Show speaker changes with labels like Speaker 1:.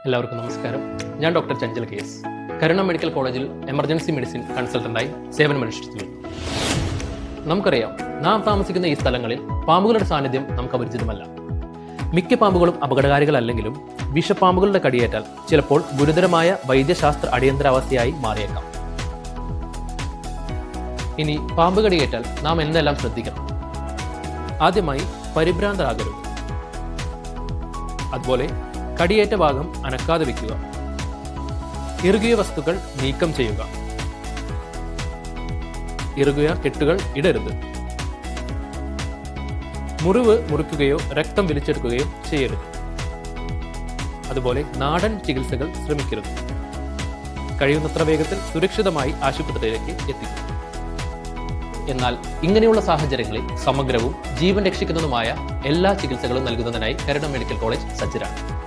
Speaker 1: എല്ലാവർക്കും നമസ്കാരം. ഞാൻ ഡോക്ടർ ചഞ്ചൽ കേസ്, കരുണ മെഡിക്കൽ കോളേജിൽ എമർജൻസി മെഡിസിൻ കൺസൾട്ടന്റായി സേവനമനുഷ്ഠിച്ചു വരുന്നു. നമുക്കറിയാം, നാം താമസിക്കുന്ന ഈ സ്ഥലങ്ങളിൽ പാമ്പുകളുടെ സാന്നിധ്യം നമുക്ക് അപരിചിതമല്ല. മിക്ക പാമ്പുകളും അപകടകാരികളല്ലെങ്കിലും വിഷപ്പാമ്പുകളുടെ കടിയേറ്റാൽ ചിലപ്പോൾ ഗുരുതരമായ വൈദ്യശാസ്ത്ര അടിയന്തരാവസ്ഥയായി മാറിയേക്കാം. ഇനി പാമ്പ് കടിയേറ്റാൽ നാം എന്തെല്ലാം ശ്രദ്ധിക്കണം? ആദ്യമായി പരിഭ്രാന്തരാകരുത്. അതുപോലെ കടിയേറ്റ ഭാഗം അനക്കാതെ വയ്ക്കുക. ഇറുകിയ വസ്തുക്കൾ നീക്കം ചെയ്യുക. ഇറുകിയ കെട്ടുകൾ ഇടരുത്. മുറിവ് മുറിക്കുകയോ രക്തം വലിച്ചെടുക്കുകയോ ചെയ്യരുത്. അതുപോലെ നാടൻ ചികിത്സകൾ ശ്രമിക്കരുത്. കഴിയുന്നത്ര വേഗത്തിൽ സുരക്ഷിതമായി ആശുപത്രിയിലേക്ക് എത്തിക്കും. എന്നാൽ ഇങ്ങനെയുള്ള സാഹചര്യങ്ങളിൽ സമഗ്രവും ജീവൻ രക്ഷിക്കുന്നതുമായ എല്ലാ ചികിത്സകളും നൽകുന്നതിനായി കരുണ മെഡിക്കൽ കോളേജ് സജ്ജരാണ്.